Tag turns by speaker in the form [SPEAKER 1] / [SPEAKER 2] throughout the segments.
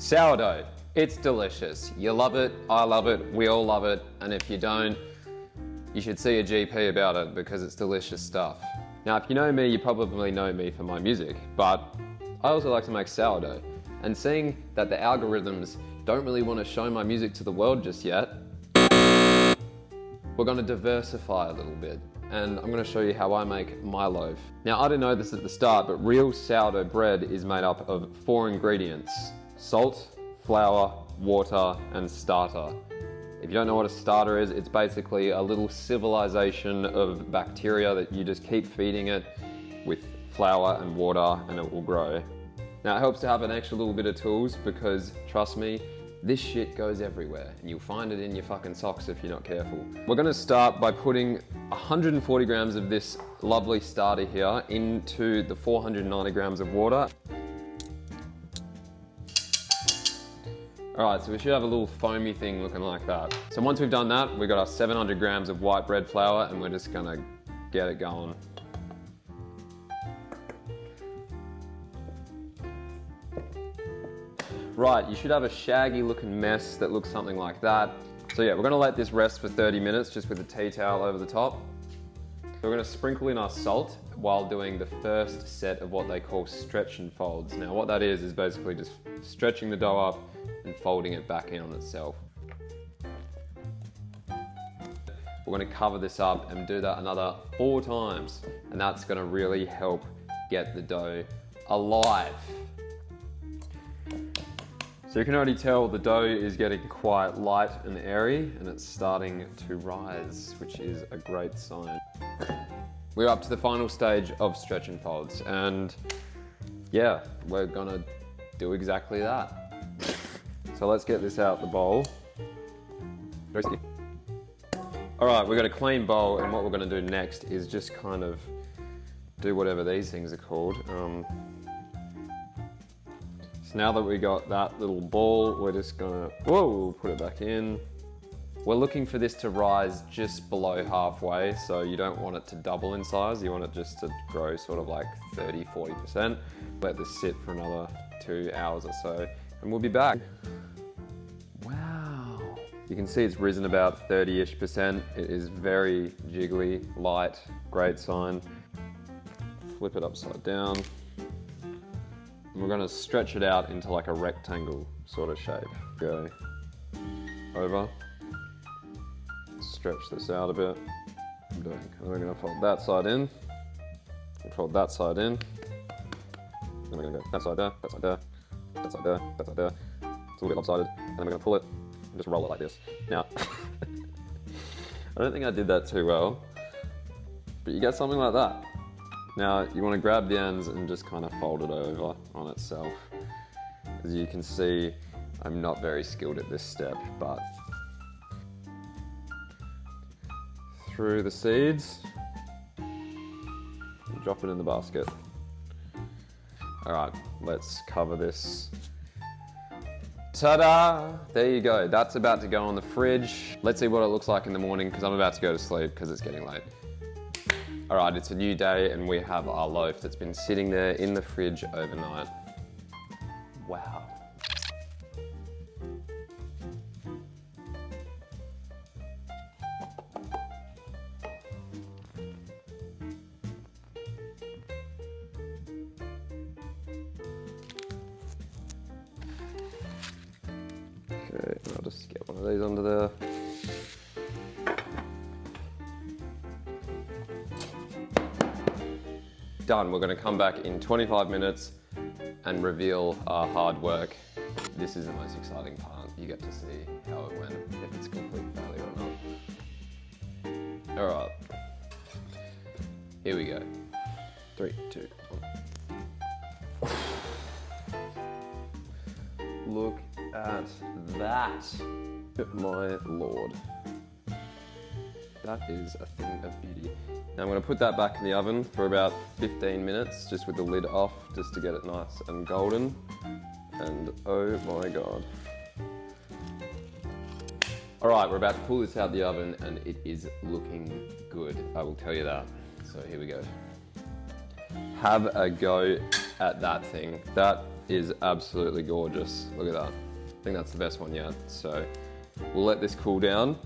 [SPEAKER 1] Sourdough, it's delicious. You love it, I love it, we all love it, and if you don't, you should see a GP about it because it's delicious stuff. Now, if you know me, you probably know me for my music, but I also like to make sourdough. And seeing that the algorithms don't really want to show my music to the world just yet, we're going to diversify a little bit. And I'm going to show you how I make my loaf. Now, I didn't know this at the start, but real sourdough bread is made up of 4 ingredients: salt, flour, water, and starter. If you don't know what a starter is, it's basically a little civilization of bacteria that you just keep feeding it with flour and water and it will grow. Now, it helps to have an extra little bit of tools because, trust me, this shit goes everywhere and you'll find it in your fucking socks if you're not careful. We're gonna start by putting 140 grams of this lovely starter here into the 490 grams of water. All right, so we should have a little foamy thing looking like that. So once we've done that, we've got our 700 grams of white bread flour and we're just gonna get it going. Right, you should have a shaggy looking mess that looks something like that. So yeah, we're gonna let this rest for 30 minutes just with a tea towel over the top. We're gonna sprinkle in our salt while doing the first set of what they call stretch and folds. Now what that is basically just stretching the dough up and folding it back in on itself. We're gonna cover this up and do that another 4 times. And that's gonna really help get the dough alive. So you can already tell the dough is getting quite light and airy and it's starting to rise, which is a great sign. We're up to the final stage of stretch and folds and yeah, we're gonna do exactly that. So let's get this out the bowl. All right, we've got a clean bowl and what we're gonna do next is just kind of do whatever these things are called. So now that we got that little ball, we're just gonna, put it back in. We're looking for this to rise just below halfway, so you don't want it to double in size, you want it just to grow sort of like 30–40%. Let this sit for another 2 hours or so, and we'll be back. Wow. You can see it's risen about 30-ish%. It is very jiggly, light, great sign. Flip it upside down. And we're gonna stretch it out into like a rectangle sort of shape. Go over, stretch this out a bit. And we're gonna fold that side in, and fold that side in. Then we're gonna go that side there, that side there, that side there, that side there. It's a little bit lopsided. And then we're gonna pull it and just roll it like this. Now, I don't think I did that too well, but you get something like that. Now, you want to grab the ends and just kind of fold it over on itself. As you can see, I'm not very skilled at this step, but through the seeds, and drop it in the basket. All right, let's cover this. Ta-da! There you go. That's about to go on the fridge. Let's see what it looks like in the morning because I'm about to go to sleep because it's getting late. All right, it's a new day and we have our loaf that's been sitting there in the fridge overnight. Wow. Okay, I'll just get one of these under there. Done. We're going to come back in 25 minutes and reveal our hard work. This is the most exciting part. You get to see how it went, if it's complete failure or not. All right. Here we go. 3, 2, 1. Look at that. My Lord. That is a thing of beauty. Now I'm going to put that back in the oven for about 15 minutes, just with the lid off, just to get it nice and golden. And oh my God. All right, we're about to pull this out the oven and it is looking good, I will tell you that. So here we go. Have a go at that thing. That is absolutely gorgeous. Look at that. I think that's the best one yet. So we'll let this cool down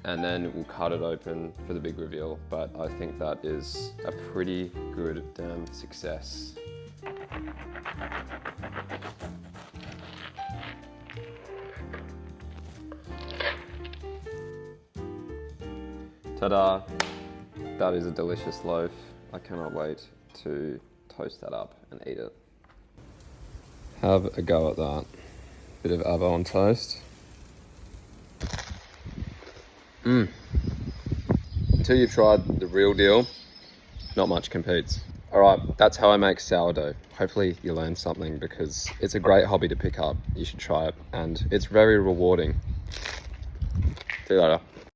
[SPEAKER 1] and then we'll cut it open for the big reveal. But I think that is a pretty good damn success. Ta-da! That is a delicious loaf. I cannot wait to toast that up and eat it. Have a go at that. Bit of avo on toast. Until you've tried the real deal, not much competes. All right, that's how I make sourdough. Hopefully you learned something because it's a great hobby to pick up. You should try it and it's very rewarding. See you later.